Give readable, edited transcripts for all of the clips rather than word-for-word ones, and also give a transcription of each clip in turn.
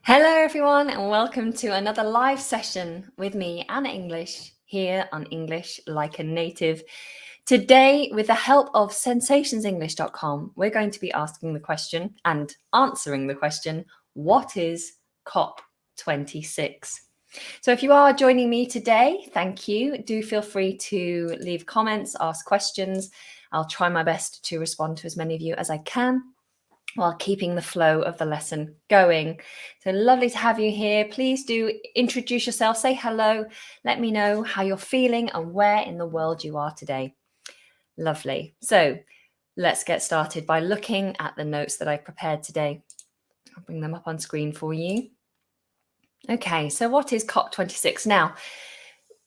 Hello, everyone, and welcome to another live session with me, Anna English, here on English Like a Native. Today, with the help of sensationsenglishcom, we're going to be asking the question and answering the question, what is COP26? So if you are joining me today, thank you. Do feel free to leave comments, ask questions. I'll try my best to respond to as many of you as I can, while keeping the flow of the lesson going. So lovely to have you here. Please do introduce yourself, say hello, let me know how you're feeling and where in the world you are today. Lovely. So let's get started by looking at the notes that I've prepared today. I'll bring them up on screen for you. Okay, so what is COP26? Now,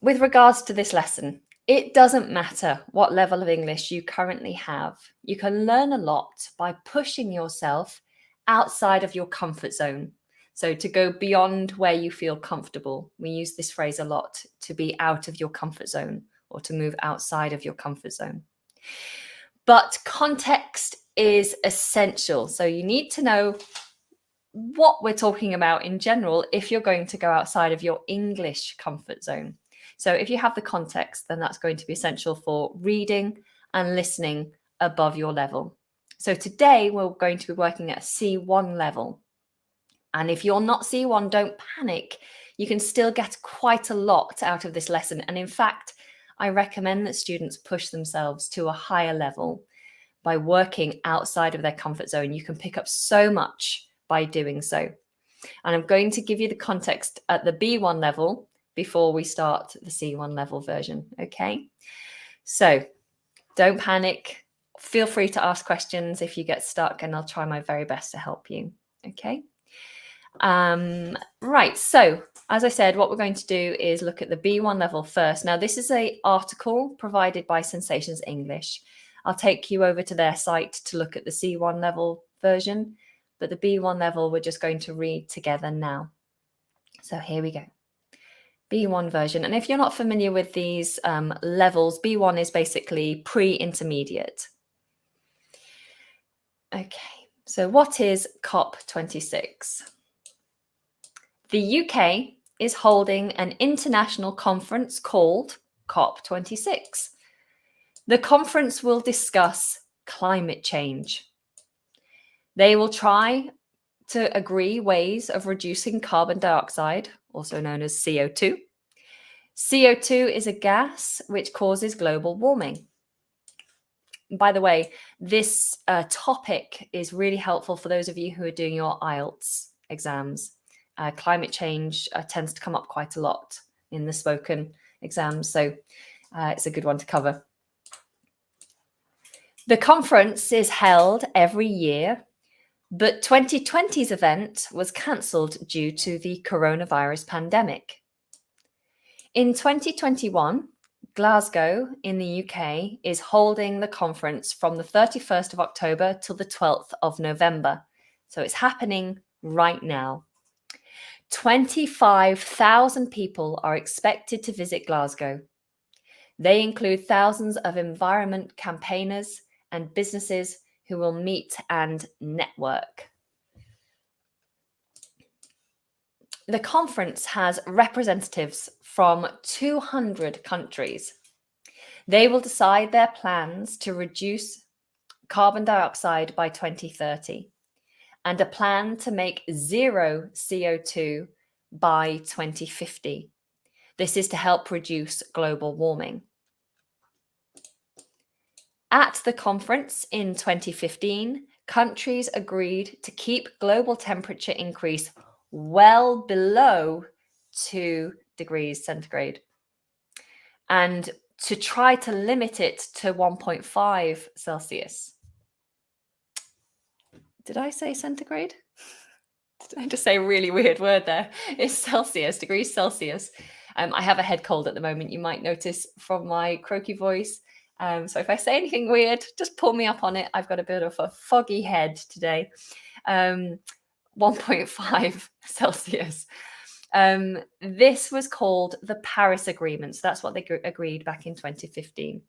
with regards to this lesson, it doesn't matter what level of English you currently have. You can learn a lot by pushing yourself outside of your comfort zone. So to go beyond where you feel comfortable. We use this phrase a lot, to be out of your comfort zone or to move outside of your comfort zone. But context is essential. So you need to know what we're talking about in general if you're going to go outside of your English comfort zone. So if you have the context, then that's going to be essential for reading and listening above your level. So today we're going to be working at a C1 level. And if you're not C1, don't panic. You can still get quite a lot out of this lesson. And in fact, I recommend that students push themselves to a higher level by working outside of their comfort zone. You can pick up so much by doing so. And I'm going to give you the context at the B1 level before we start the C1 level version, okay? So don't panic. Feel free to ask questions if you get stuck, and I'll try my very best to help you, okay? Right, so as I said, what we're going to do is look at the B1 level first. Now, this is an article provided by Sensations English. I'll take you over to their site to look at the C1 level version, but the B1 level we're just going to read together now. So here we go. B1 version. And if you're not familiar with these levels, B1 is basically pre-intermediate. Okay, so what is COP26? The UK is holding an international conference called COP26. The conference will discuss climate change. They will try to agree ways of reducing carbon dioxide, also known as CO2. CO2 is a gas which causes global warming. By the way, this topic is really helpful for those of you who are doing your IELTS exams. Climate change tends to come up quite a lot in the spoken exams, so it's a good one to cover. The conference is held every year, but 2020's event was cancelled due to the coronavirus pandemic. In 2021, Glasgow in the UK is holding the conference from the 31st of October till the 12th of November. So it's happening right now. 25,000 people are expected to visit Glasgow. They include thousands of environment campaigners and businesses who will meet and network. The conference has representatives from 200 countries. They will decide their plans to reduce carbon dioxide by 2030 and a plan to make zero CO2 by 2050. This is to help reduce global warming. At the conference in 2015, countries agreed to keep global temperature increase well below 2 degrees centigrade and to try to limit it to 1.5 Celsius. Did I say centigrade? Did I just say a really weird word there? It's Celsius, degrees Celsius. I have a head cold at the moment. You might notice from my croaky voice. So if I say anything weird, just pull me up on it. I've got a bit of a foggy head today. 1.5 Celsius. This was called the Paris Agreement. So that's what they agreed back in 2015.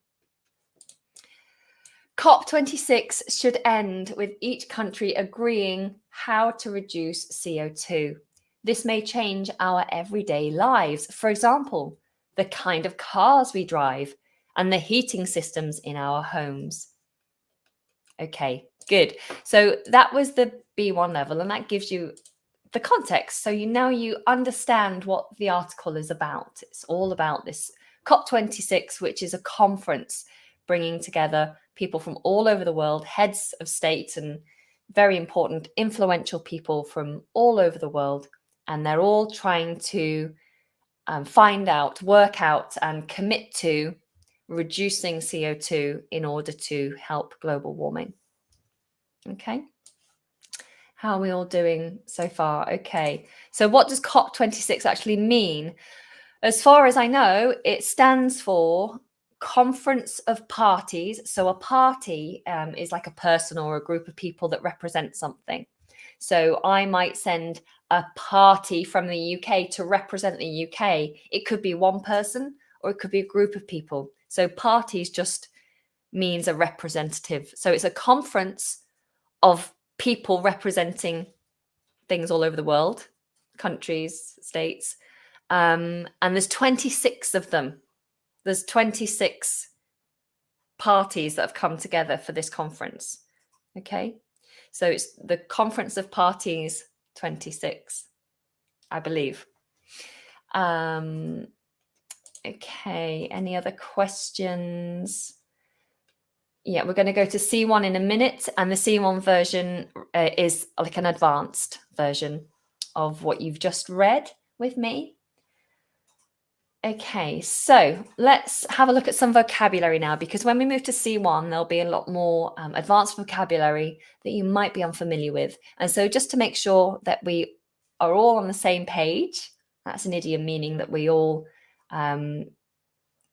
COP26 should end with each country agreeing how to reduce CO2. This may change our everyday lives. For example, the kind of cars we drive and the heating systems in our homes. Okay, good. So that was the B1 level, and that gives you the context. So now you understand what the article is about. It's all about this COP26, which is a conference bringing together people from all over the world, heads of state and very important, influential people from all over the world. And they're all trying to find out, work out, and commit to reducing CO2 in order to help global warming. Okay. How are we all doing so far? Okay. So what does COP26 actually mean? As far as I know, it stands for Conference of Parties. So a party is like a person or a group of people that represent something. So I might send a party from the UK to represent the UK. It could be one person or it could be a group of people. So parties just means a representative. So it's a conference of people representing things all over the world, countries, states. And there's 26 of them. There's 26 parties that have come together for this conference. Okay. So it's the Conference of Parties 26, I believe. Okay. Any other questions? Yeah, we're going to go to C1 in a minute, and the C1 version is like an advanced version of what you've just read with me. Okay, so let's have a look at some vocabulary now, because when we move to C1, there'll be a lot more advanced vocabulary that you might be unfamiliar with. And so just to make sure that we are all on the same page, that's an idiom meaning that we all know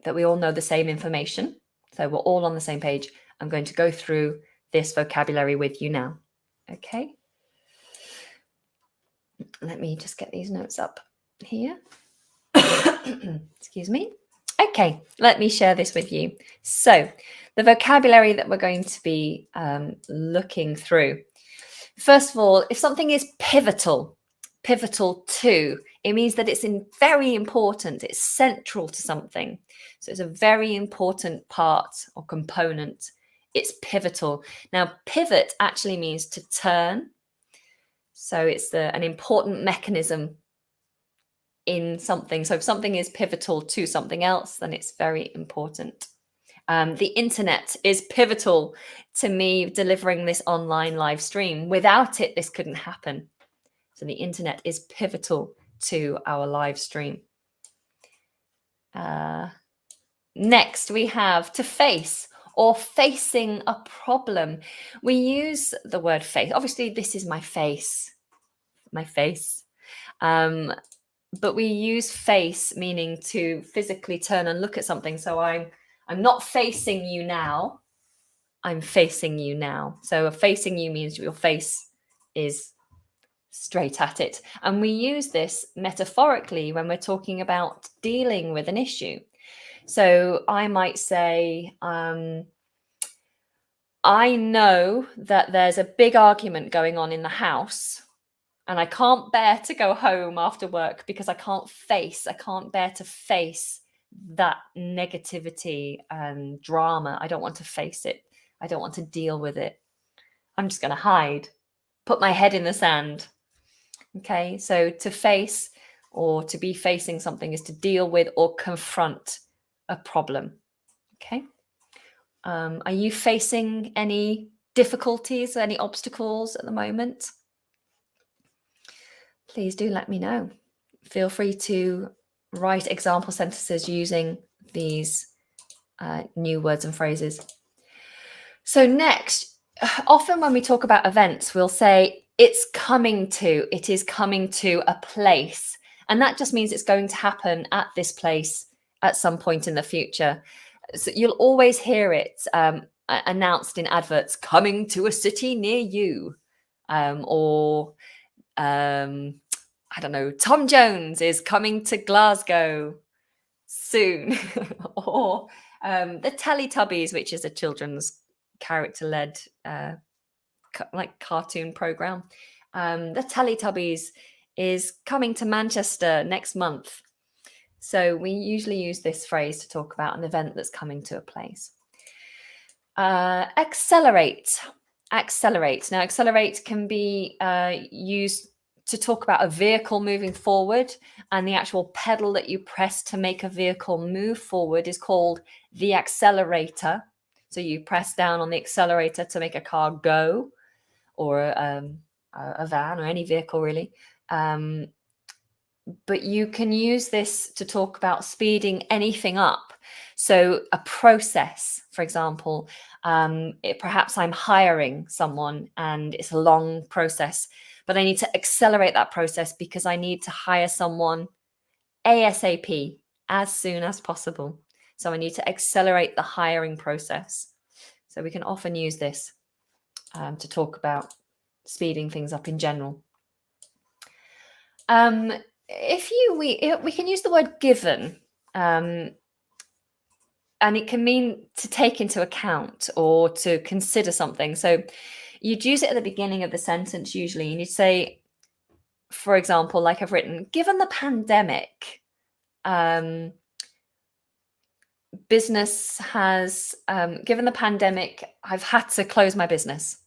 the same information. So we're all on the same page. I'm going to go through this vocabulary with you now. Okay. Let me just get these notes up here. Excuse me. Okay, let me share this with you. So the vocabulary that we're going to be looking through. First of all, if something is pivotal to, it means that it's very important, it's central to something. So it's a very important part or component. It's pivotal. Now, pivot actually means to turn. So it's an important mechanism in something. So if something is pivotal to something else, then it's very important. The internet is pivotal to me delivering this online live stream. Without it, this couldn't happen. So the internet is pivotal to our live stream. Next, we have to face or facing a problem. We use the word face. Obviously, this is my face. But we use face meaning to physically turn and look at something. So I'm not facing you now. I'm facing you now. So facing you means your face is straight at it. And we use this metaphorically when we're talking about dealing with an issue. So I might say, I know that there's a big argument going on in the house, and I can't bear to go home after work because I can't bear to face that negativity and drama. I don't want to face it. I don't want to deal with it. I'm just going to hide, put my head in the sand. Okay, so to face or to be facing something is to deal with or confront a problem. Okay. Are you facing any difficulties, any obstacles at the moment? Please do let me know. Feel free to write example sentences using these new words and phrases. So next, often when we talk about events, we'll say it is coming to a place. And that just means it's going to happen at this place at some point in the future. So you'll always hear it announced in adverts, coming to a city near you. I don't know, Tom Jones is coming to Glasgow soon. Or the Teletubbies, which is a children's character-led like cartoon program. The Teletubbies is coming to Manchester next month. So we usually use this phrase to talk about an event that's coming to a place. Accelerate. Accelerate. Now, accelerate can be used to talk about a vehicle moving forward, and the actual pedal that you press to make a vehicle move forward is called the accelerator. So you press down on the accelerator to make a car go, or a van, or any vehicle really. But you can use this to talk about speeding anything up. So a process, for example, perhaps I'm hiring someone and it's a long process, but I need to accelerate that process because I need to hire someone ASAP, as soon as possible. So I need to accelerate the hiring process. So we can often use this to talk about speeding things up in general. We can use the word given, and it can mean to take into account or to consider something. So you'd use it at the beginning of the sentence usually, and you'd say, for example, like I've written, given the pandemic, business has, given the pandemic, I've had to close my business.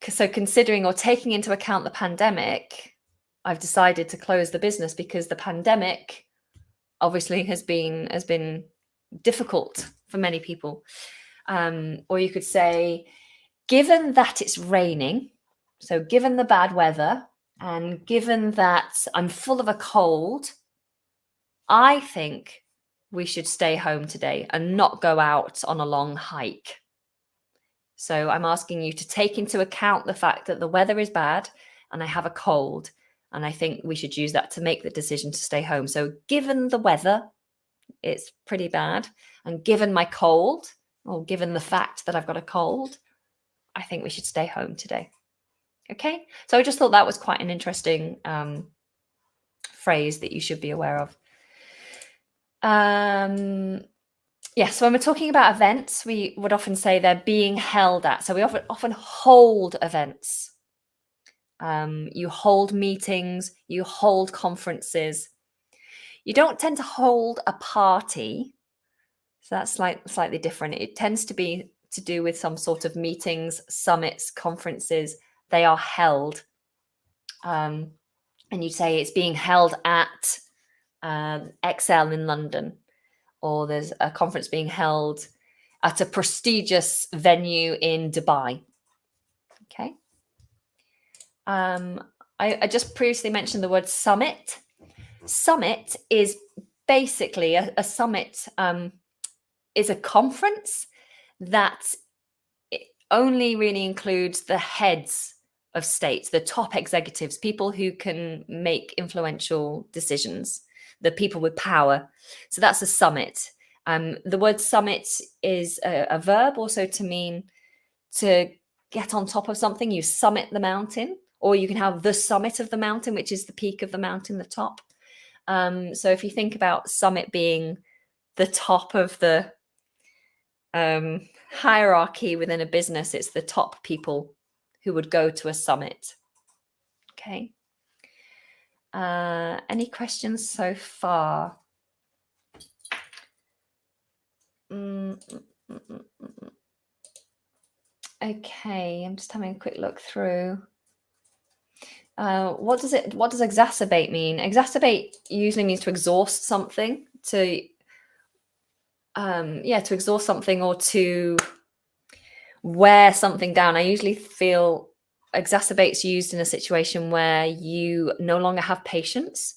So considering or taking into account the pandemic, I've decided to close the business because the pandemic obviously has been difficult for many people. Or you could say, given that it's raining, so given the bad weather, and given that I'm full of a cold, I think we should stay home today and not go out on a long hike. So I'm asking you to take into account the fact that the weather is bad and I have a cold, and I think we should use that to make the decision to stay home. So given the weather, it's pretty bad, and given my cold, or given the fact that I've got a cold, I think we should stay home today. Okay, so I just thought that was quite an interesting phrase that you should be aware of. Yeah, so when we're talking about events, we would often say they're being held at. So we often hold events. You hold meetings, you hold conferences. You don't tend to hold a party. So that's slightly different. It tends to be to do with some sort of meetings, summits, conferences. They are held. And you'd say it's being held at Excel in London, or there's a conference being held at a prestigious venue in Dubai. Okay. I just previously mentioned the word summit. Summit is basically a summit is a conference that only really includes the heads of states, the top executives, people who can make influential decisions, the people with power. So that's a summit. The word summit is a verb also to mean to get on top of something. You summit the mountain, or you can have the summit of the mountain, which is the peak of the mountain, the top. So if you think about summit being the top of the hierarchy within a business, it's the top people who would go to a summit. Okay. Any questions so far? Okay, I'm just having a quick look through. What does exacerbate mean? Exacerbate usually means to exhaust something, to exhaust something, or to wear something down. I usually feel exacerbate's used in a situation where you no longer have patience.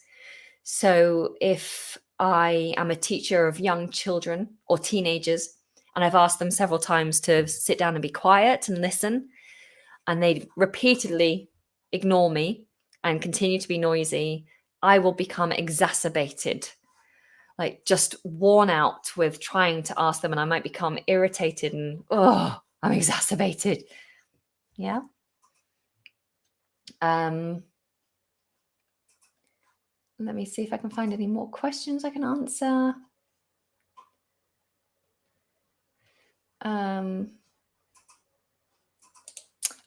So if I am a teacher of young children or teenagers, and I've asked them several times to sit down and be quiet and listen, and they repeatedly ignore me and continue to be noisy, I will become exacerbated, like just worn out with trying to ask them, and I might become irritated and, I'm exacerbated. Yeah. Let me see if I can find any more questions I can answer.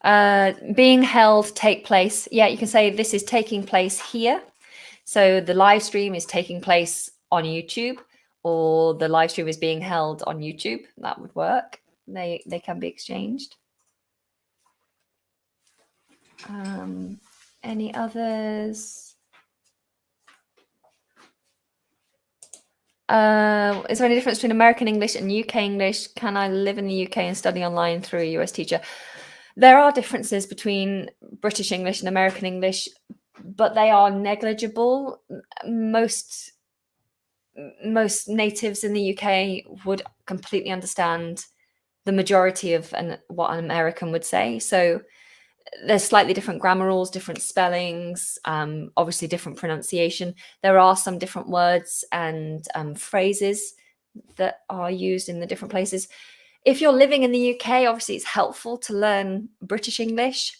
Being held, take place. Yeah, you can say this is taking place here. So the live stream is taking place on YouTube, or the live stream is being held on YouTube. That would work. They can be exchanged. Any others? Is there any difference between American English and UK English? Can I live in the UK and study online through a US teacher? There are differences between British English and American English, but they are negligible. Most natives in the UK would completely understand the majority of what an American would say. So there's slightly different grammar rules, different spellings, obviously different pronunciation. There are some different words and phrases that are used in the different places. If you're living in the UK, obviously it's helpful to learn British English.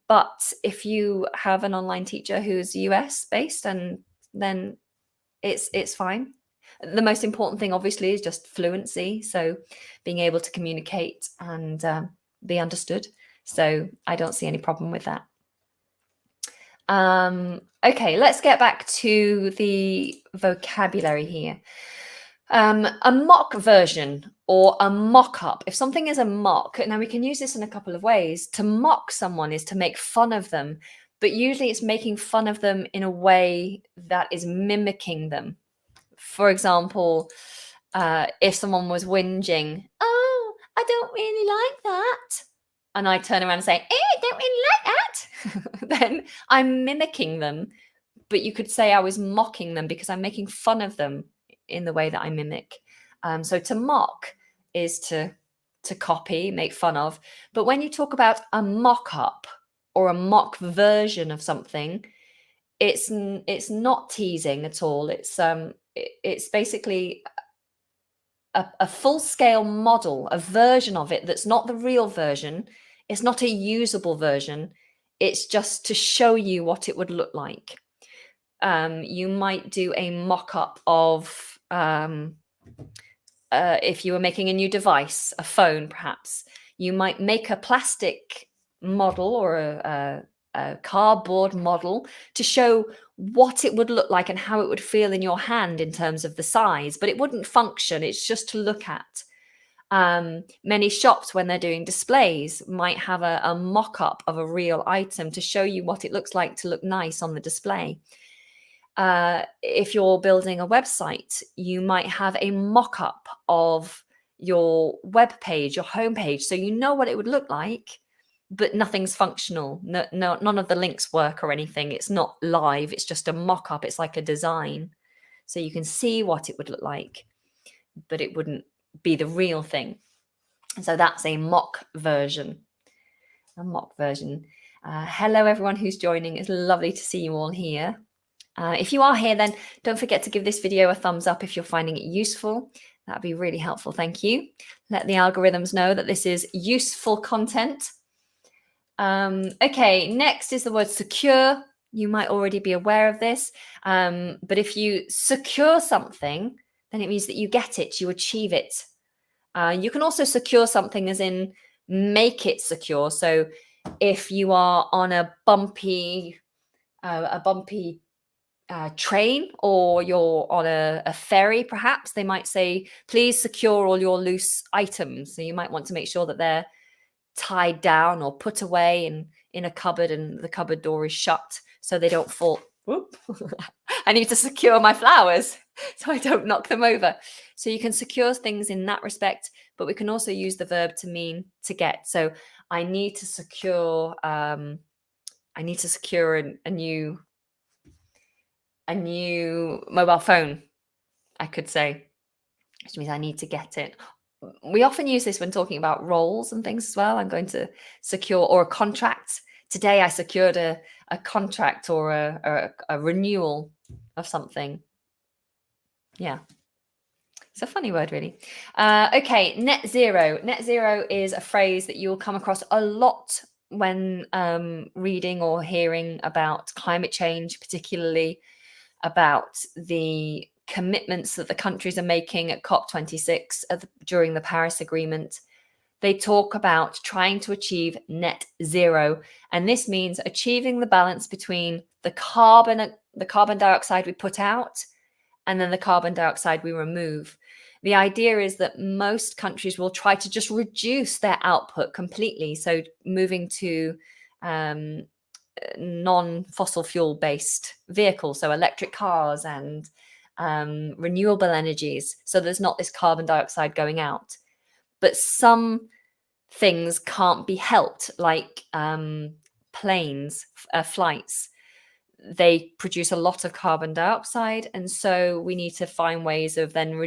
But if you have an online teacher who's US based, and then it's fine. The most important thing, obviously, is just fluency. So being able to communicate and be understood. So I don't see any problem with that. Okay, let's get back to the vocabulary here. A mock version or a mock-up. If something is a mock, now we can use this in a couple of ways. To mock someone is to make fun of them, but usually it's making fun of them in a way that is mimicking them. For example, if someone was whinging, "Oh, I don't really like that," and I turn around and say, "I don't really like that," then I'm mimicking them. But you could say I was mocking them because I'm making fun of them in the way that I mimic. So to mock is to copy, make fun of. But when you talk about a mock-up or a mock version of something, it's not teasing at all. It's basically a full-scale model, a version of it that's not the real version. It's not a usable version. It's just to show you what it would look like. You might do a mock-up of if you were making a new device, a phone perhaps. You might make a plastic model or a cardboard model to show what it would look like and how it would feel in your hand in terms of the size, but it wouldn't function. It's just to look at. Many shops, when they're doing displays, might have a mock-up of a real item to show you what it looks like to look nice on the display. If you're building a website, you might have a mock-up of your web page, your homepage, so you know what it would look like, but nothing's functional. No, none of the links work or anything. It's not live. It's just a mock-up. It's like a design, so you can see what it would look like, but it wouldn't be the real thing. So that's a mock version. A mock version. Hello, everyone who's joining. It's lovely to see you all here. If you are here, then don't forget to give this video a thumbs up if you're finding it useful. That'd be really helpful. Thank you. Let the algorithms know that this is useful content. Okay, next is the word secure. You might already be aware of this, but if you secure something, then it means that you get it, you achieve it. You can also secure something as in make it secure. So if you are on a bumpy train, or you're on a ferry, perhaps they might say, please secure all your loose items. So you might want to make sure that they're tied down or put away in a cupboard, and the cupboard door is shut so they don't fall. Whoop. I need to secure my flowers so I don't knock them over. So you can secure things in that respect, but we can also use the verb to mean to get. So I need to secure a new mobile phone, I could say, which means I need to get it. We often use this when talking about roles and things as well. I'm going to secure, or a contract. Today I secured a contract or a renewal of something. Yeah. It's a funny word, really. Okay, net zero. Net zero is a phrase that you'll come across a lot when reading or hearing about climate change, particularly about the commitments that the countries are making at COP26 during the Paris Agreement. they talk about trying to achieve net zero. And this means achieving the balance between the carbon dioxide we put out and then the carbon dioxide we remove. The idea is that most countries will try to just reduce their output completely. So moving to non-fossil fuel based vehicles, so electric cars and renewable energies. So there's not this carbon dioxide going out. But some things can't be helped, like planes, flights. They produce a lot of carbon dioxide. And so we need to find ways of then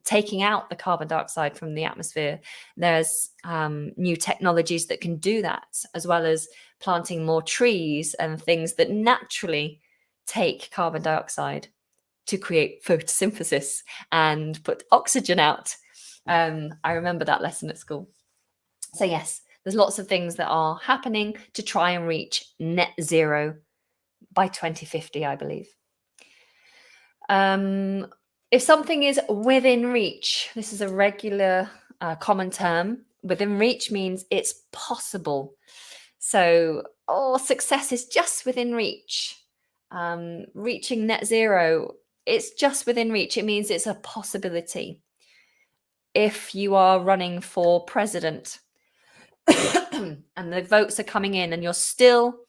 taking out the carbon dioxide from the atmosphere. There's new technologies that can do that, as well as planting more trees and things that naturally take carbon dioxide to create photosynthesis and put oxygen out. I remember that lesson at school. So yes, there's lots of things that are happening to try and reach net zero by 2050, I believe. If something is within reach, this is a regular common term. Within reach means it's possible. So, success is just within reach. Reaching net zero, it's just within reach. It means it's a possibility. If you are running for president and the votes are coming in and you're still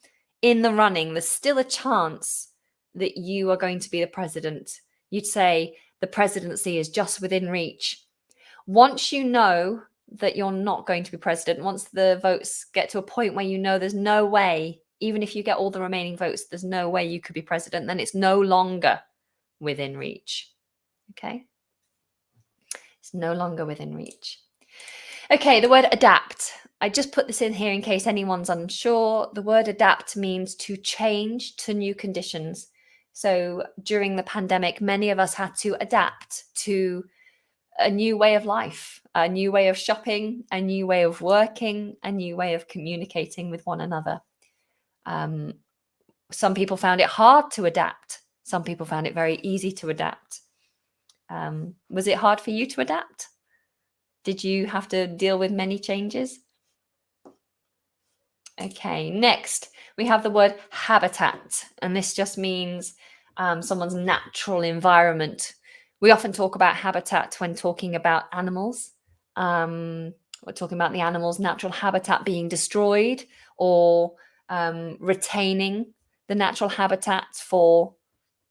in the running, there's still a chance that you are going to be the president. You'd say the presidency is just within reach. Once you know that you're not going to be president, once the votes get to a point where you know there's no way, even if you get all the remaining votes, there's no way you could be president, then it's no longer within reach. Okay? It's no longer within reach. Okay, the word adapt. I just put this in here in case anyone's unsure. The word adapt means to change to new conditions. So during the pandemic, many of us had to adapt to a new way of life, a new way of shopping, a new way of working, a new way of communicating with one another. Some people found it hard to adapt. Some people found it very easy to adapt. Was it hard for you to adapt? Did you have to deal with many changes? Okay, next we have the word habitat, and this just means someone's natural environment. We often talk about habitat when talking about animals. We're talking about the animal's natural habitat being destroyed or retaining the natural habitat for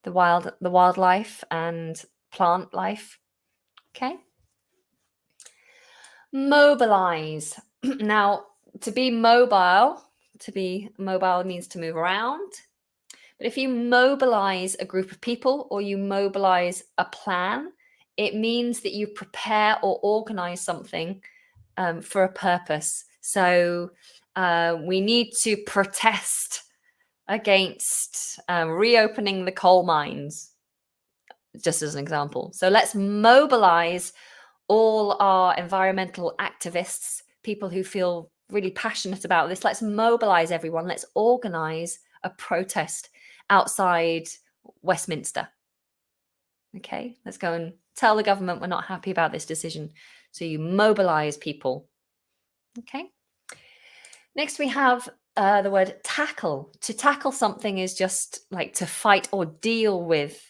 the wildlife and plant life. Okay. Mobilize. Now, to be mobile means to move around. But if you mobilize a group of people or you mobilize a plan, it means that you prepare or organize something for a purpose. So we need to protest against reopening the coal mines, just as an example. So let's mobilize all our environmental activists, people who feel really passionate about this. Let's mobilize everyone. Let's organize a protest outside Westminster. Okay, let's go and tell the government we're not happy about this decision. So you mobilize people. Okay. Next, we have the word tackle. To tackle something is just like to fight or deal with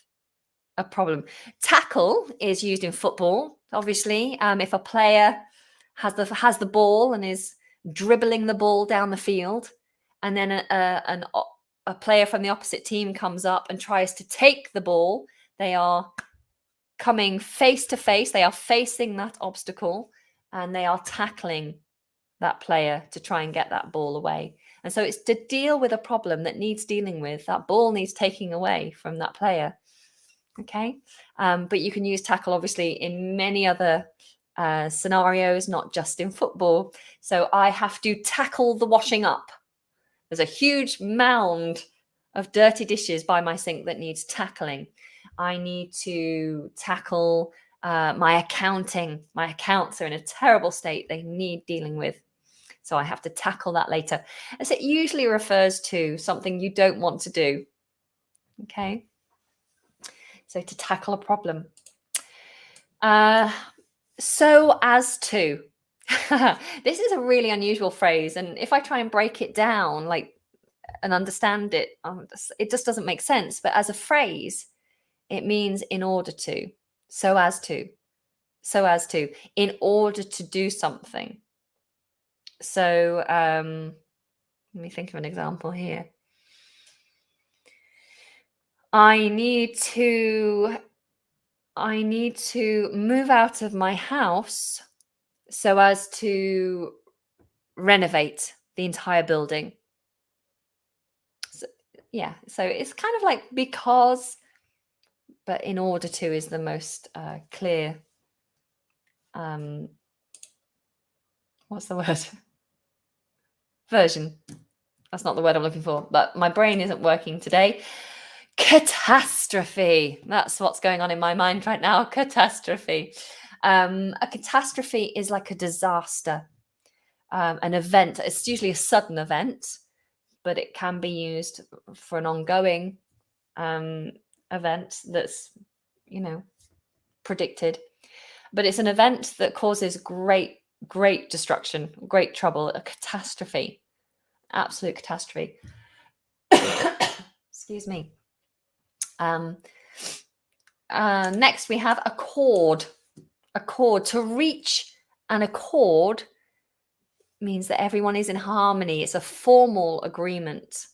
a problem. Tackle is used in football, obviously. If a player has the ball and is dribbling the ball down the field, and then a player from the opposite team comes up and tries to take the ball, they are coming face to face. They are facing that obstacle, and they are tackling that player to try and get that ball away. And so it's to deal with a problem that needs dealing with. That ball needs taking away from that player. Okay, but you can use tackle obviously in many other scenarios, not just in football. So I have to tackle the washing up. There's a huge mound of dirty dishes by my sink that needs tackling. I need to tackle my accounting. My accounts are in a terrible state. They need dealing with. So I have to tackle that later. As it usually refers to something you don't want to do. Okay. So to tackle a problem. So as to. This is a really unusual phrase, and if I try and break it down, like, and understand it, it just doesn't make sense. But as a phrase, it means in order to, so as to, so as to, in order to do something. So let me think of an example here. I need to move out of my house so as to renovate the entire building. So, yeah, so it's kind of like because, but in order to is the most clear. What's the word? Version. That's not the word I'm looking for, but my brain isn't working today. Catastrophe. That's what's going on in my mind right now. Catastrophe. A catastrophe is like a disaster, an event. It's usually a sudden event, but it can be used for an ongoing event that's, predicted. But it's an event that causes great destruction, great trouble, a catastrophe, absolute catastrophe. Excuse me. Next, we have accord. Accord. To reach an accord means that everyone is in harmony. It's a formal agreement.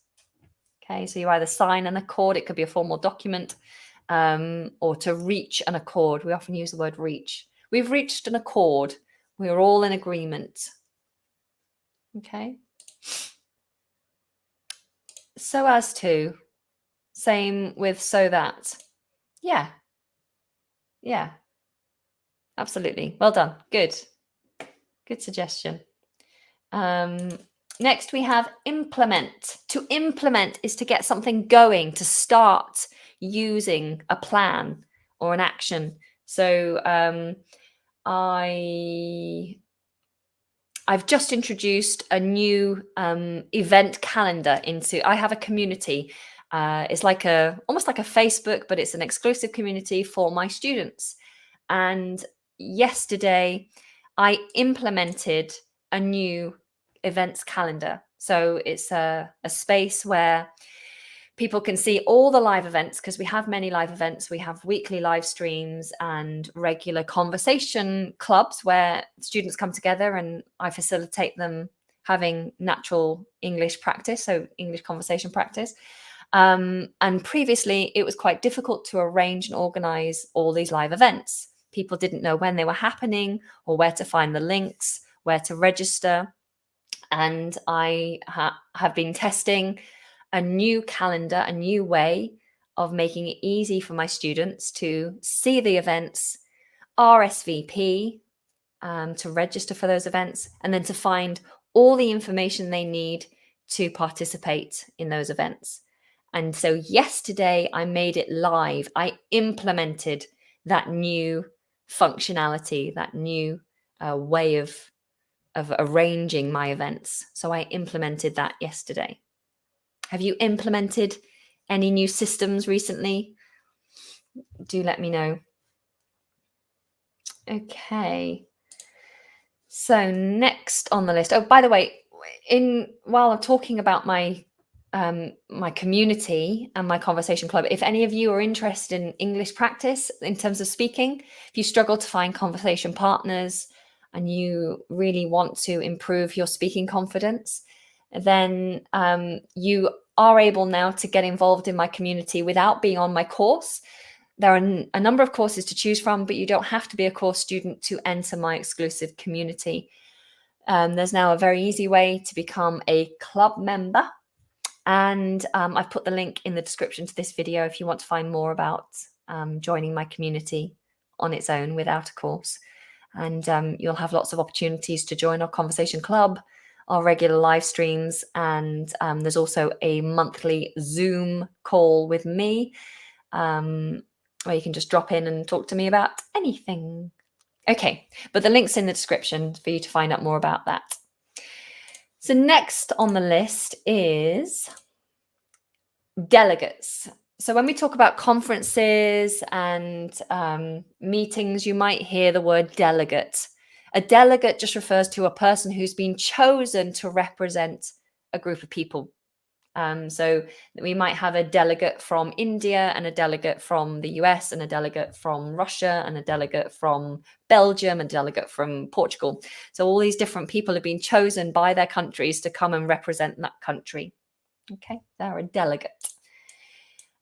Okay, so you either sign an accord, it could be a formal document, or to reach an accord. We often use the word reach. We've reached an accord. We're all in agreement. Okay. So as to. Same with so that. Yeah. Yeah. Absolutely. Well done. Good. Good suggestion. Next, we have implement. To implement is to get something going, to start using a plan or an action. So I've just introduced a new event calendar into. I have a community. It's like almost like a Facebook, but it's an exclusive community for my students. And yesterday, I implemented a new events calendar. So it's a space where people can see all the live events, because we have many live events. We have weekly live streams and regular conversation clubs where students come together and I facilitate them having natural English practice, so English conversation practice. And previously, it was quite difficult to arrange and organize all these live events. People didn't know when they were happening or where to find the links, where to register. And I have been testing a new calendar, a new way of making it easy for my students to see the events, RSVP, to register for those events, and then to find all the information they need to participate in those events. And so yesterday I made it live. I implemented that new functionality, that new way of arranging my events. So I implemented that yesterday. Have you implemented any new systems recently? Do let me know. Okay. So next on the list. Oh, by the way, while I'm talking about my my community and my conversation club, if any of you are interested in English practice in terms of speaking, if you struggle to find conversation partners and you really want to improve your speaking confidence, then you are able now to get involved in my community without being on my course. There are a number of courses to choose from, but you don't have to be a course student to enter my exclusive community. There's now a very easy way to become a club member. And I've put the link in the description to this video if you want to find more about joining my community on its own without a course. And you'll have lots of opportunities to join our conversation club, our regular live streams, and there's also a monthly Zoom call with me where you can just drop in and talk to me about anything. Okay, but the link's in the description for you to find out more about that. So next on the list is delegates. So when we talk about conferences and meetings, you might hear the word delegate. A delegate just refers to a person who's been chosen to represent a group of people. So we might have a delegate from India and a delegate from the US and a delegate from Russia and a delegate from Belgium and a delegate from Portugal. So all these different people have been chosen by their countries to come and represent that country. Okay, they're a delegate.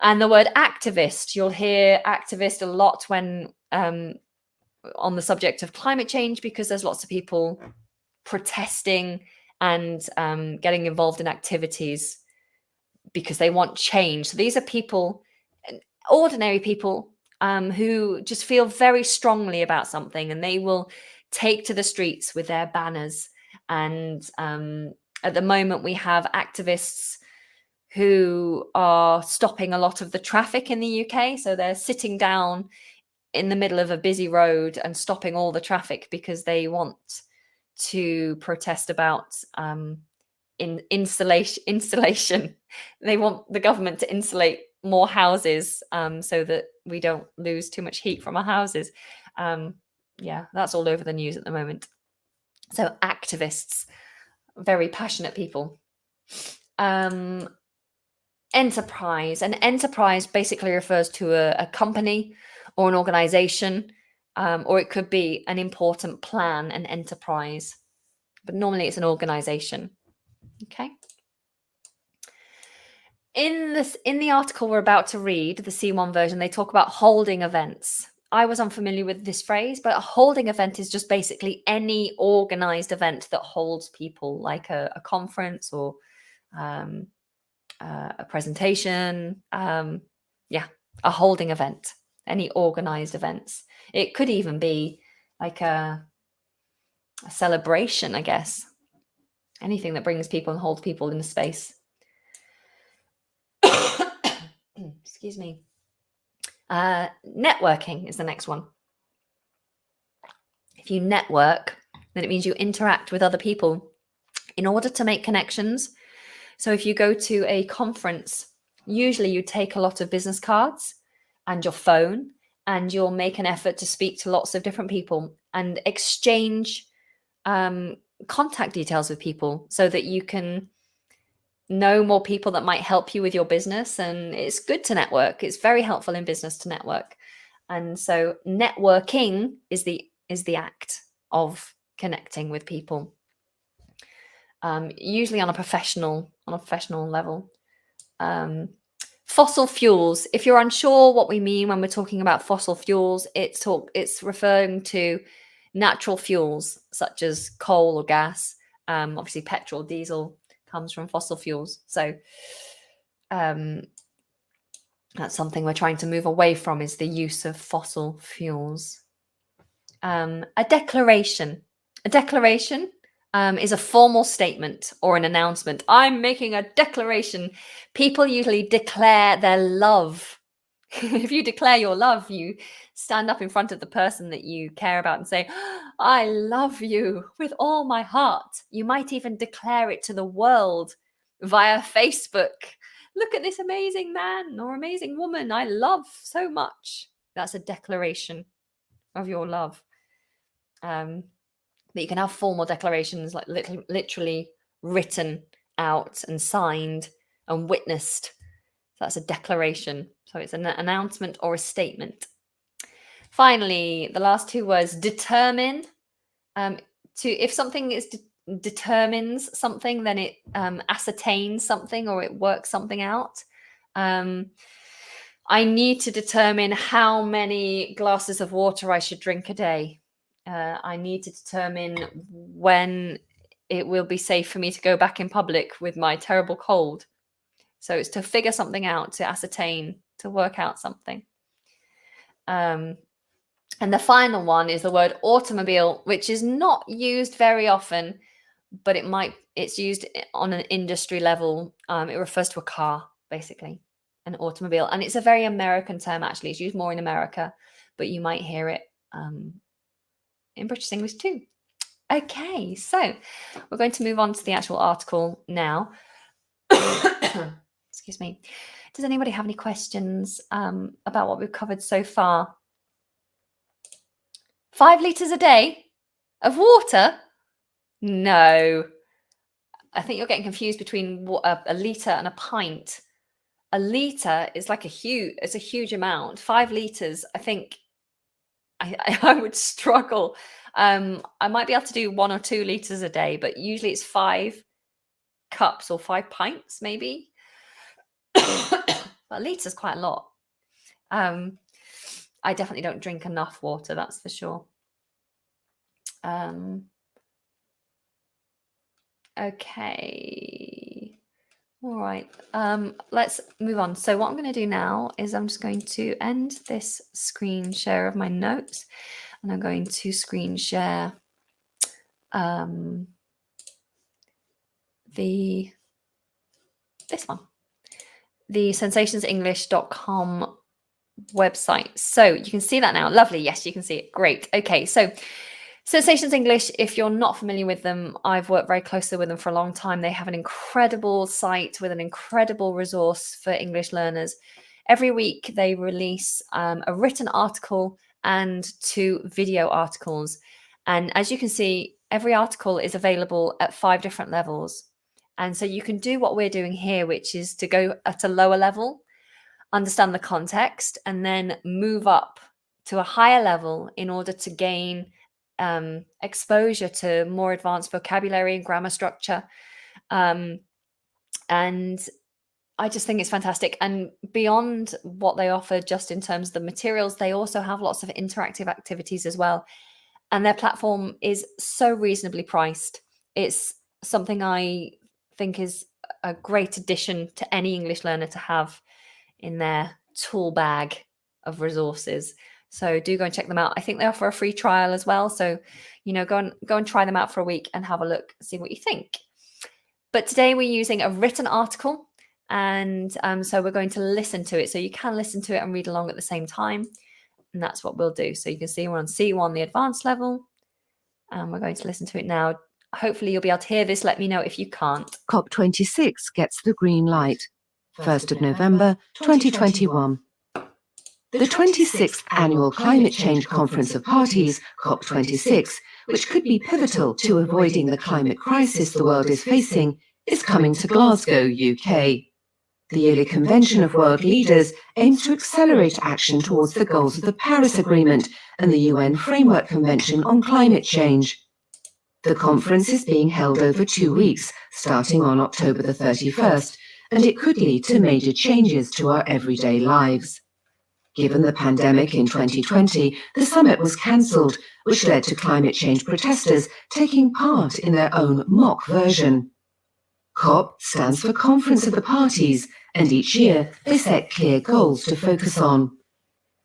And the word activist, you'll hear activist a lot when on the subject of climate change, because there's lots of people protesting and getting involved in activities because they want change. So these are people, ordinary people, who just feel very strongly about something, and they will take to the streets with their banners. And at the moment, we have activists who are stopping a lot of the traffic in the UK. So they're sitting down in the middle of a busy road and stopping all the traffic because they want to protest about insulation. They want the government to insulate more houses so that we don't lose too much heat from our houses. Yeah, that's all over the news at the moment. So activists, very passionate people. Enterprise. An enterprise basically refers to a company or an organization, or it could be an important plan, an enterprise. But normally it's an organization. Okay. In the article we're about to read, the C1 version, they talk about holding events. I was unfamiliar with this phrase, but a holding event is just basically any organized event that holds people, like a conference or a presentation. Yeah, a holding event, any organized events. It could even be like a celebration, I guess. Anything that brings people and holds people in a space. Excuse me. Networking is the next one. If you network, then it means you interact with other people in order to make connections. So if you go to a conference, usually you take a lot of business cards and your phone, and you'll make an effort to speak to lots of different people and exchange contact details with people so that you can know more people that might help you with your business. And it's good to network. It's very helpful in business to network. And so networking is the act of connecting with people, usually on a professional level. Fossil fuels. If you're unsure what we mean when we're talking about fossil fuels, it's referring to natural fuels such as coal or gas. Obviously, petrol, diesel comes from fossil fuels. So that's something we're trying to move away from, is the use of fossil fuels. A declaration. A declaration is a formal statement or an announcement. I'm making a declaration. People usually declare their love. If you declare your love, you stand up in front of the person that you care about and say, I love you with all my heart. You might even declare it to the world via Facebook. Look at this amazing man or amazing woman I love so much. That's a declaration of your love. But you can have formal declarations, like literally written out and signed and witnessed. So that's a declaration. So it's an announcement or a statement. Finally, the last two words, determine. If something determines something, then it ascertains something or it works something out. I need to determine how many glasses of water I should drink a day. I need to determine when it will be safe for me to go back in public with my terrible cold. So it's to figure something out, to ascertain, to work out something. And the final one is the word automobile, which is not used very often, but it's used on an industry level. It refers to a car, basically, an automobile. And it's a very American term, actually. It's used more in America, but you might hear it in British English too. Okay, so we're going to move on to the actual article now. Excuse me. Does anybody have any questions about what we've covered so far? 5 litres a day? Of water? No. I think you're getting confused between a litre and a pint. A litre is like it's a huge amount. 5 litres, I think I would struggle. I might be able to do 1 or 2 litres a day, but usually it's 5 cups or 5 pints, maybe. But a litre is quite a lot. I definitely don't drink enough water, that's for sure. Okay. All right. Let's move on. So what I'm going to do now is I'm just going to end this screen share of my notes, and I'm going to screen share this one, the sensationsenglishcom website. So you can see that now. Lovely. Yes, you can see it. Great. Okay. So Sensations English, if you're not familiar with them, I've worked very closely with them for a long time. They have an incredible site with an incredible resource for English learners. Every week they release a written article and 2 video articles. And as you can see, every article is available at 5 different levels. And so you can do what we're doing here, which is to go at a lower level, understand the context, and then move up to a higher level in order to gain exposure to more advanced vocabulary and grammar structure. And I just think it's fantastic. And beyond what they offer just in terms of the materials, they also have lots of interactive activities as well. And their platform is so reasonably priced. It's something I think is a great addition to any English learner to have in their tool bag of resources. So do go and check them out. I think they offer a free trial as well. So, go and try them out for a week and have a look, see what you think. But today we're using a written article, and so we're going to listen to it. So you can listen to it and read along at the same time. And that's what we'll do. So you can see we're on C1, the advanced level, and we're going to listen to it now. Hopefully you'll be able to hear this. Let me know if you can't. COP26 gets the green light. 1st of November, 2021. The 26th Annual Climate Change Conference of Parties, COP26, which could be pivotal to avoiding the climate crisis the world is facing, is coming to Glasgow, UK. The yearly convention of world leaders aims to accelerate action towards the goals of the Paris Agreement and the UN Framework Convention on Climate Change. The conference is being held over 2 weeks, starting on October the 31st, and it could lead to major changes to our everyday lives. Given the pandemic in 2020, the summit was cancelled, which led to climate change protesters taking part in their own mock version. COP stands for Conference of the Parties, and each year they set clear goals to focus on.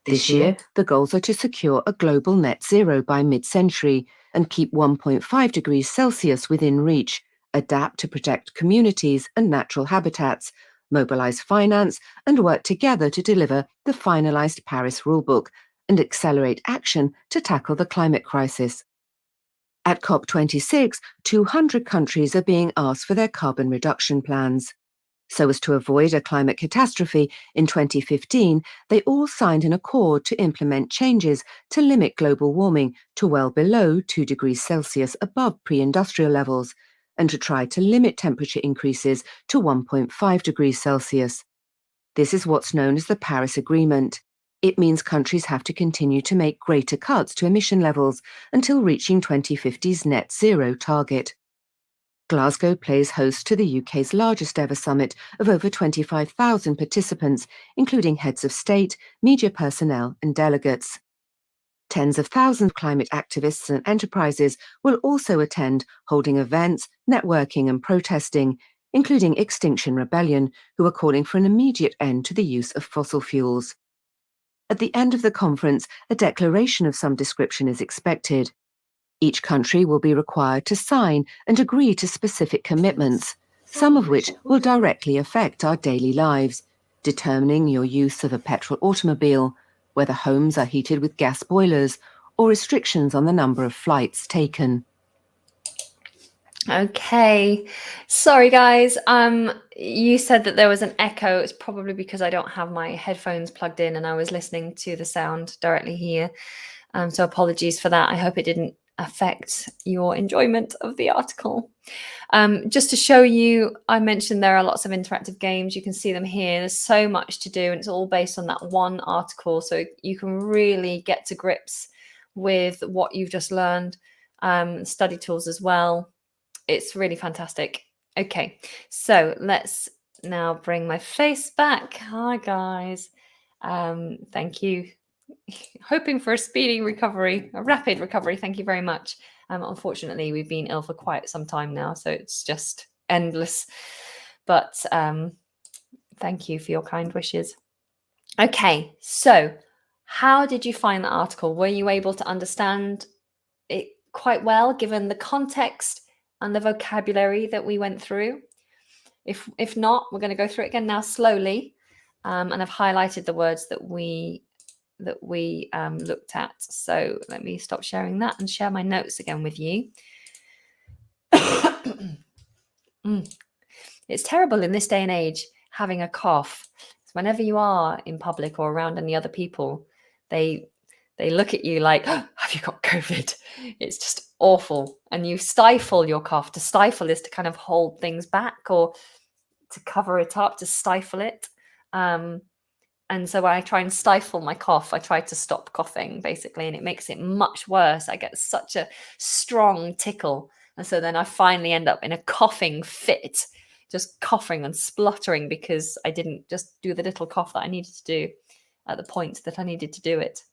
This year, the goals are to secure a global net zero by mid-century and keep 1.5 degrees Celsius within reach, adapt to protect communities and natural habitats, mobilize finance, and work together to deliver the finalized Paris rulebook and accelerate action to tackle the climate crisis. At COP26, 200 countries are being asked for their carbon reduction plans. So as to avoid a climate catastrophe, in 2015, they all signed an accord to implement changes to limit global warming to well below 2 degrees Celsius above pre-industrial levels, and to try to limit temperature increases to 1.5 degrees Celsius. This is what's known as the Paris Agreement. It means countries have to continue to make greater cuts to emission levels until reaching 2050's net zero target. Glasgow plays host to the UK's largest ever summit of over 25,000 participants, including heads of state, media personnel, and delegates. Tens of thousands of climate activists and enterprises will also attend, holding events, networking, and protesting, including Extinction Rebellion, who are calling for an immediate end to the use of fossil fuels. At the end of the conference, a declaration of some description is expected. Each country will be required to sign and agree to specific commitments, some of which will directly affect our daily lives, determining your use of a petrol automobile, whether homes are heated with gas boilers, or restrictions on the number of flights taken. Okay, sorry guys. You said that there was an echo. It's probably because I don't have my headphones plugged in and I was listening to the sound directly here. So apologies for that. I hope it didn't affect your enjoyment of the article. Just to show you, I mentioned there are lots of interactive games. You can see them here. There's so much to do, and it's all based on that one article. So you can really get to grips with what you've just learned. Study tools as well. It's really fantastic. Okay, so let's now bring my face back. Hi, guys. Thank you. Hoping for a speedy recovery, a rapid recovery. Thank you very much. Unfortunately, we've been ill for quite some time now, so it's just endless. But thank you for your kind wishes. Okay, so how did you find the article? Were you able to understand it quite well, given the context and the vocabulary that we went through? If not, we're going to go through it again now slowly, and I've highlighted the words that we looked at. So let me stop sharing that and share my notes again with you. It's terrible in this day and age having a cough. Whenever you are in public or around any other people, they look at you like, oh, have you got COVID? It's just awful. And you stifle your cough. To stifle is to kind of hold things back or to cover it up, to stifle it. And so when I try and stifle my cough, I try to stop coughing, basically, and it makes it much worse. I get such a strong tickle. And so then I finally end up in a coughing fit, just coughing and spluttering because I didn't just do the little cough that I needed to do at the point that I needed to do it.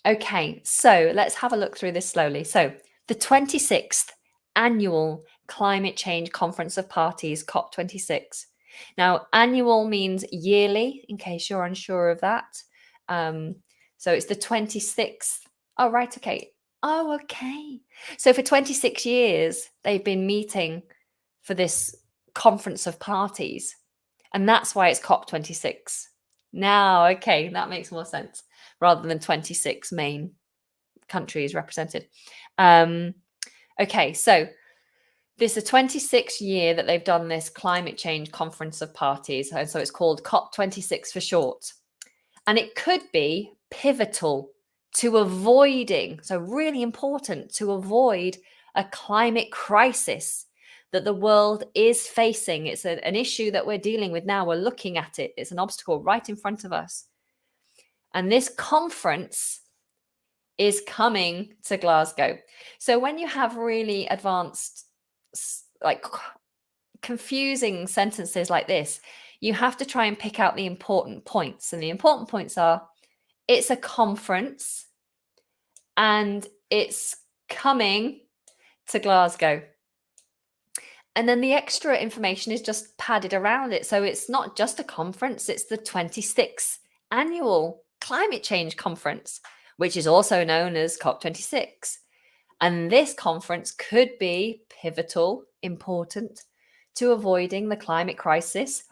Okay, so let's have a look through this slowly. So the 26th Annual Climate Change Conference of Parties, COP26. Now, annual means yearly, in case you're unsure of that. So it's the 26th. Oh, right. Okay. Oh, okay. So for 26 years, they've been meeting for this conference of parties. And that's why it's COP26. Now, okay, that makes more sense, rather than 26 main countries represented. Okay, so this is the 26th year that they've done this climate change conference of parties. And so it's called COP26 for short. And it could be pivotal to avoiding, so really important to avoid a climate crisis that the world is facing. It's an issue that we're dealing with now. We're looking at it. It's an obstacle right in front of us. And this conference is coming to Glasgow. So when you have really advanced, like confusing sentences like this, you have to try and pick out the important points. And the important points are, it's a conference and it's coming to Glasgow. And then the extra information is just padded around it. So it's not just a conference, it's the 26th Annual Climate Change Conference, which is also known as COP26. And this conference could be pivotal, important to avoiding the climate crisis,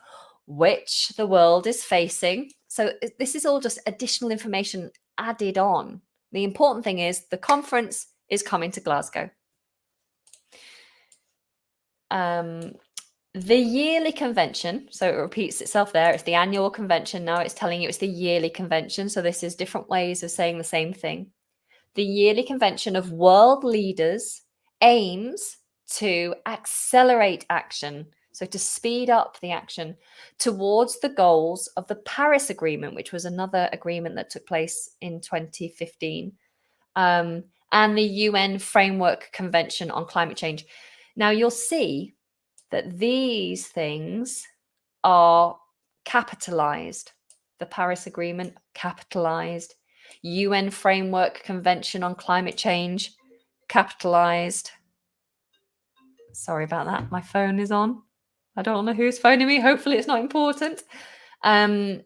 which the world is facing. So this is all just additional information added on. The important thing is the conference is coming to Glasgow. The yearly convention, so it repeats itself there. It's the annual convention. Now it's telling you it's the yearly convention. So this is different ways of saying the same thing. The yearly convention of world leaders aims to accelerate action, so to speed up the action towards the goals of the Paris Agreement, which was another agreement that took place in 2015, and the UN Framework Convention on Climate Change. Now, you'll see that these things are capitalized. The Paris Agreement, capitalized. UN Framework Convention on Climate Change, capitalized. Sorry about that. My phone is on. I don't know who's phoning me. Hopefully it's not important. They're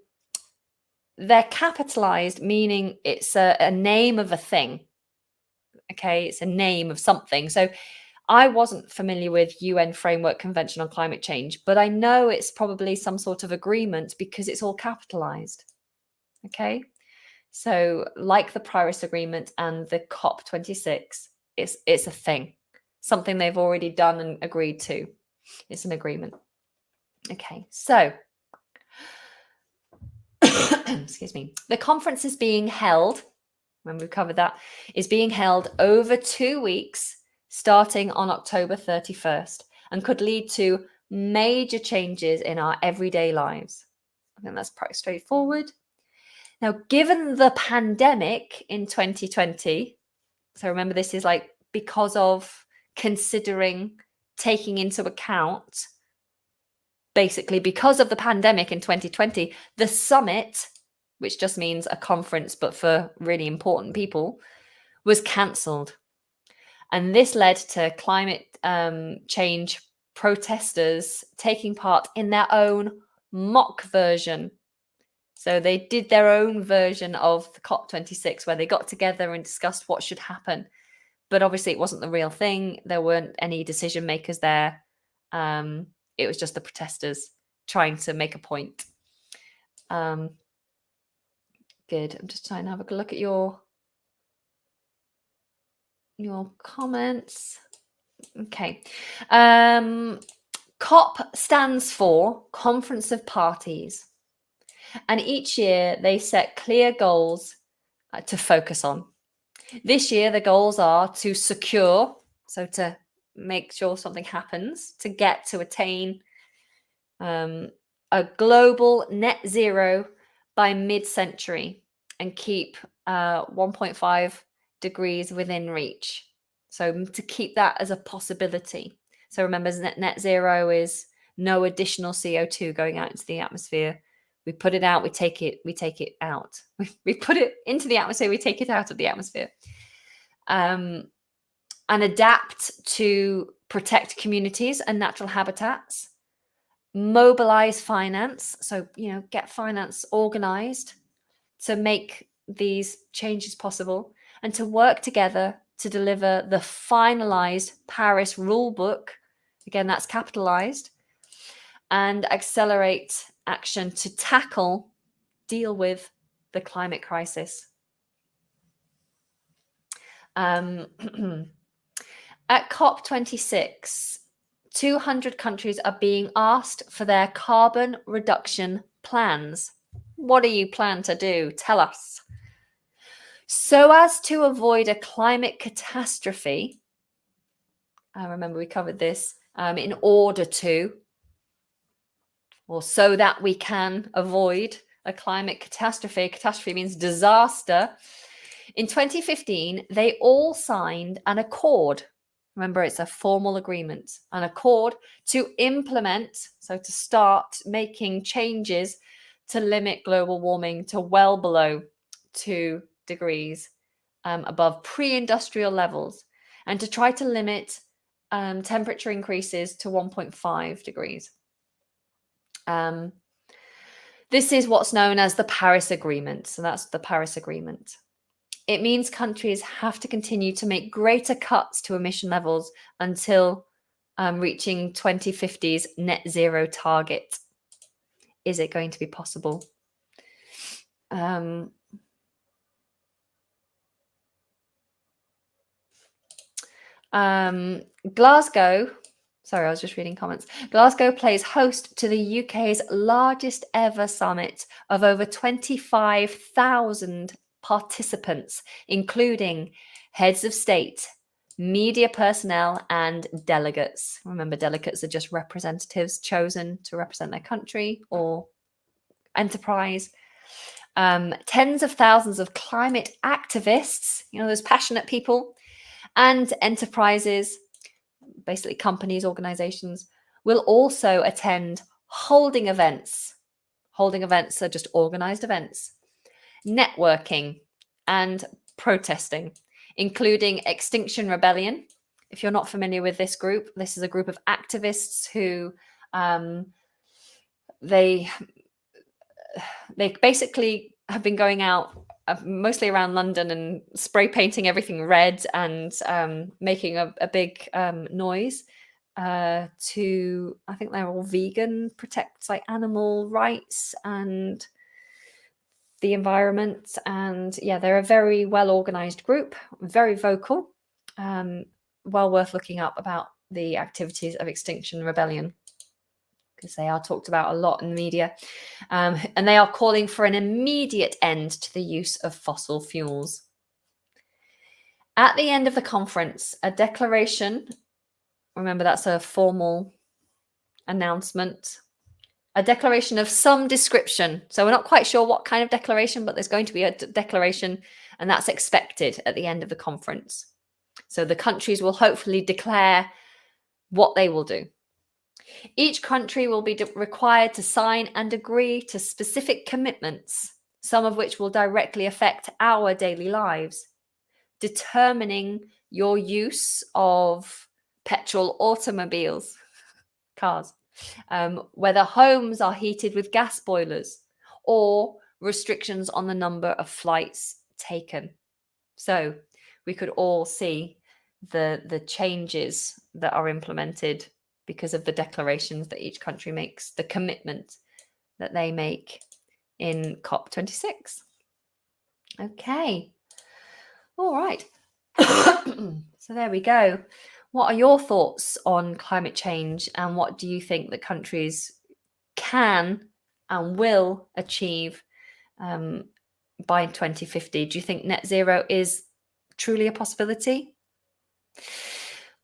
capitalized, meaning it's a name of a thing. Okay, it's a name of something. So I wasn't familiar with UN Framework Convention on Climate Change, but I know it's probably some sort of agreement because it's all capitalized. Okay. So like the Paris Agreement and the COP26, it's a thing, something they've already done and agreed to. It's an agreement. Okay, so excuse me. The conference is being held, when we covered that, is being held over 2 weeks, starting on October 31st, and could lead to major changes in our everyday lives. I think that's pretty straightforward. Now, given the pandemic in 2020, so remember this is like because of considering taking into account, basically because of the pandemic in 2020, the summit, which just means a conference but for really important people, was cancelled. And this led to climate change protesters taking part in their own mock version. So they did their own version of the COP26 where they got together and discussed what should happen. But obviously it wasn't the real thing. There weren't any decision makers there. It was just the protesters trying to make a point. Good. I'm just trying to have a look at your comments. Okay. COP stands for Conference of Parties. And each year they set clear goals to focus on. This year, the goals are to secure, so to make sure something happens, to get to attain a global net zero by mid-century and keep 1.5 degrees within reach. So to keep that as a possibility. So remember, net zero is no additional CO2 going out into the atmosphere. We put it out, we take it out. We put it into the atmosphere, we take it out of the atmosphere. And adapt to protect communities and natural habitats. Mobilize finance, so get finance organized to make these changes possible, and to work together to deliver the finalized Paris rulebook. Again, that's capitalized, and accelerate action to deal with the climate crisis. At COP26, 200 countries are being asked for their carbon reduction plans. What do you plan to do? Tell us. So as to avoid a climate catastrophe, I remember we covered this, in order to, or so that we can avoid a climate catastrophe. Catastrophe means disaster. In 2015, they all signed an accord. Remember, it's a formal agreement, an accord to implement, so to start making changes to limit global warming to well below 2 degrees above pre-industrial levels, and to try to limit temperature increases to 1.5 degrees. This is what's known as the Paris Agreement. So that's the Paris Agreement. It means countries have to continue to make greater cuts to emission levels until reaching 2050's net zero target. Is it going to be possible? Glasgow, sorry, I was just reading comments. Glasgow plays host to the UK's largest ever summit of over 25,000 participants, including heads of state, media personnel, and delegates. Remember, delegates are just representatives chosen to represent their country or enterprise. Tens of thousands of climate activists, those passionate people, and enterprises, basically companies, organizations, will also attend holding events. Holding events are just organized events, networking, and protesting, including Extinction Rebellion. If you're not familiar with this group, this is a group of activists who they basically have been going out mostly around London and spray painting everything red and making a big noise to, I think they're all vegan, protect like animal rights and the environment. And yeah, they're a very well organized group, very vocal, well worth looking up about the activities of Extinction Rebellion, because they are talked about a lot in the media. And they are calling for an immediate end to the use of fossil fuels. At the end of the conference, a declaration, remember that's a formal announcement, a declaration of some description. So we're not quite sure what kind of declaration, but there's going to be a declaration, and that's expected at the end of the conference. So the countries will hopefully declare what they will do. Each country will be required to sign and agree to specific commitments, some of which will directly affect our daily lives, determining your use of petrol automobiles, cars, whether homes are heated with gas boilers, or restrictions on the number of flights taken. So we could all see the changes that are implemented because of the declarations that each country makes, the commitment that they make in COP26. Okay. All right. So there we go. What are your thoughts on climate change, and what do you think that countries can and will achieve by 2050? Do you think net zero is truly a possibility?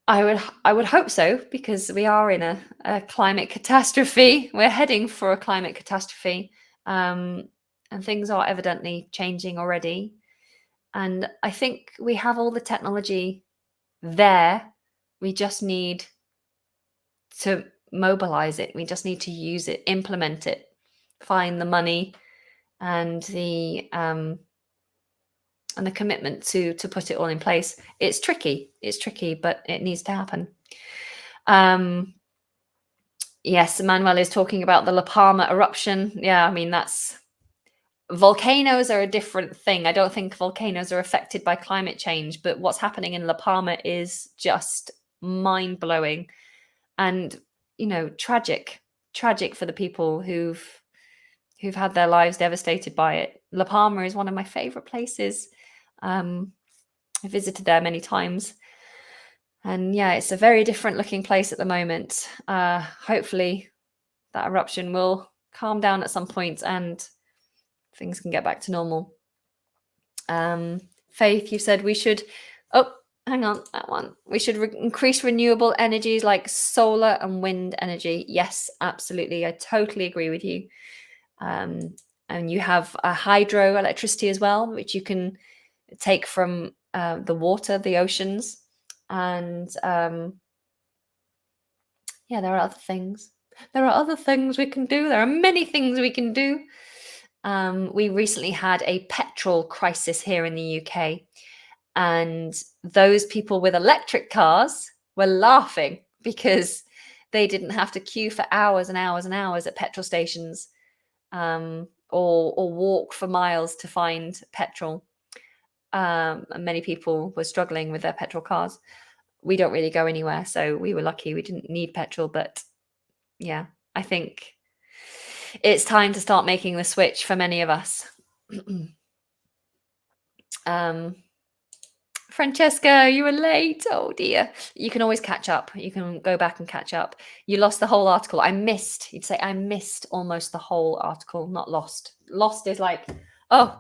I would hope so, because we are in a climate catastrophe. We're heading for a climate catastrophe, and things are evidently changing already. And I think we have all the technology there. We just need to mobilize it. We just need to use it, implement it, find the money and the commitment to put it all in place. It's tricky, but it needs to happen. Yes, Manuel is talking about the La Palma eruption. Yeah, I mean, volcanoes are a different thing. I don't think volcanoes are affected by climate change, but what's happening in La Palma is just mind-blowing and, tragic for the people who've had their lives devastated by it. La Palma is one of my favorite places. I visited there many times, and yeah, it's a very different looking place at the moment. Hopefully that eruption will calm down at some point and things can get back to normal. Faith, you said we should, hang on, that one. We should increase renewable energies like solar and wind energy. Yes, absolutely. I totally agree with you. And you have hydroelectricity as well, which you can take from the water, the oceans. And yeah, there are other things. There are other things we can do. There are many things we can do. We recently had a petrol crisis here in the UK, and those people with electric cars were laughing because they didn't have to queue for hours and hours and hours at petrol stations, or walk for miles to find petrol. And many people were struggling with their petrol cars. We don't really go anywhere, so we were lucky. We didn't need petrol, but yeah, I think it's time to start making the switch for many of us. Francesca, you were late. Oh dear. You can always catch up. You can go back and catch up. You lost the whole article. You'd say I missed almost the whole article, not lost. Lost is like, oh,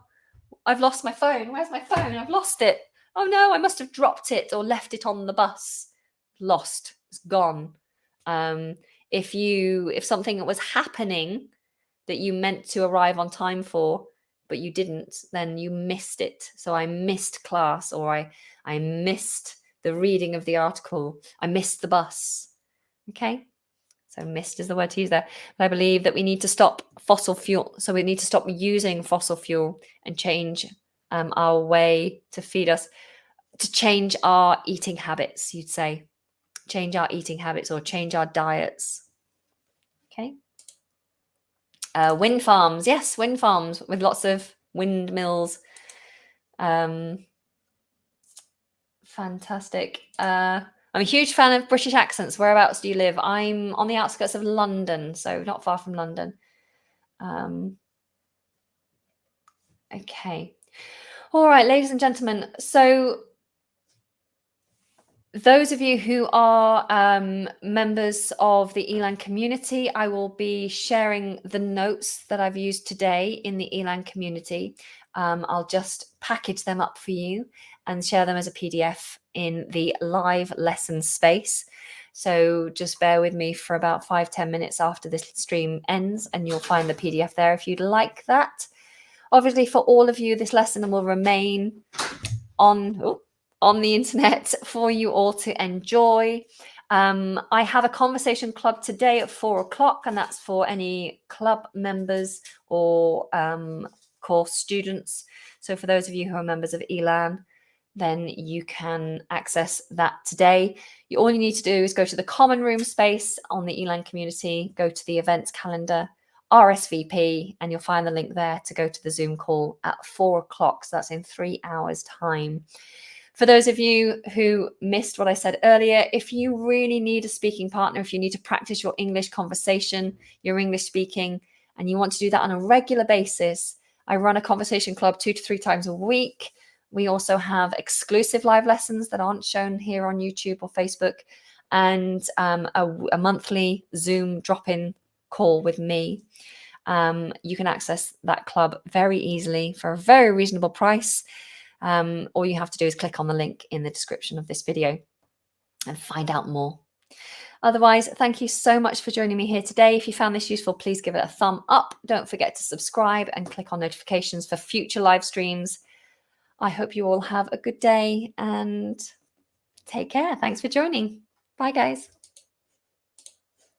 I've lost my phone. Where's my phone? I've lost it. Oh no, I must have dropped it or left it on the bus. Lost. It's gone. If something was happening that you meant to arrive on time for, but you didn't, then you missed it. So I missed class, or I missed the reading of the article. I missed the bus. Okay. So missed is the word to use there. But I believe that we need to stop fossil fuel. So we need to stop using fossil fuel and change our way to feed us, to change our eating habits, you'd say. Change our eating habits or change our diets. Okay. Wind farms. Yes, wind farms with lots of windmills. Fantastic. I'm a huge fan of British accents. Whereabouts do you live? I'm on the outskirts of London, so not far from London. Okay. All right, ladies and gentlemen. So Those of you who are members of the ELAN community, I will be sharing the notes that I've used today in the ELAN community. I'll just package them up for you and share them as a PDF in the live lesson space. So just bear with me for about 5-10 minutes after this stream ends, and you'll find the PDF there if you'd like that. Obviously, for all of you, this lesson will remain on the internet for you all to enjoy. I have a conversation club today at 4 o'clock, and that's for any club members or course students. So for those of you who are members of ELAN, then you can access that today. All you need to do is go to the common room space on the ELAN community, go to the events calendar, RSVP, and you'll find the link there to go to the Zoom call at 4 o'clock. So that's in 3 hours' time. For those of you who missed what I said earlier, if you really need a speaking partner, if you need to practice your English conversation, your English speaking, and you want to do that on a regular basis, I run a conversation club 2 to 3 times a week. We also have exclusive live lessons that aren't shown here on YouTube or Facebook, and a monthly Zoom drop-in call with me. You can access that club very easily for a very reasonable price. All you have to do is click on the link in the description of this video and find out more. Otherwise, thank you so much for joining me here today. If you found this useful, please give it a thumb up. Don't forget to subscribe and click on notifications for future live streams. I hope you all have a good day and take care. Thanks for joining. Bye, guys.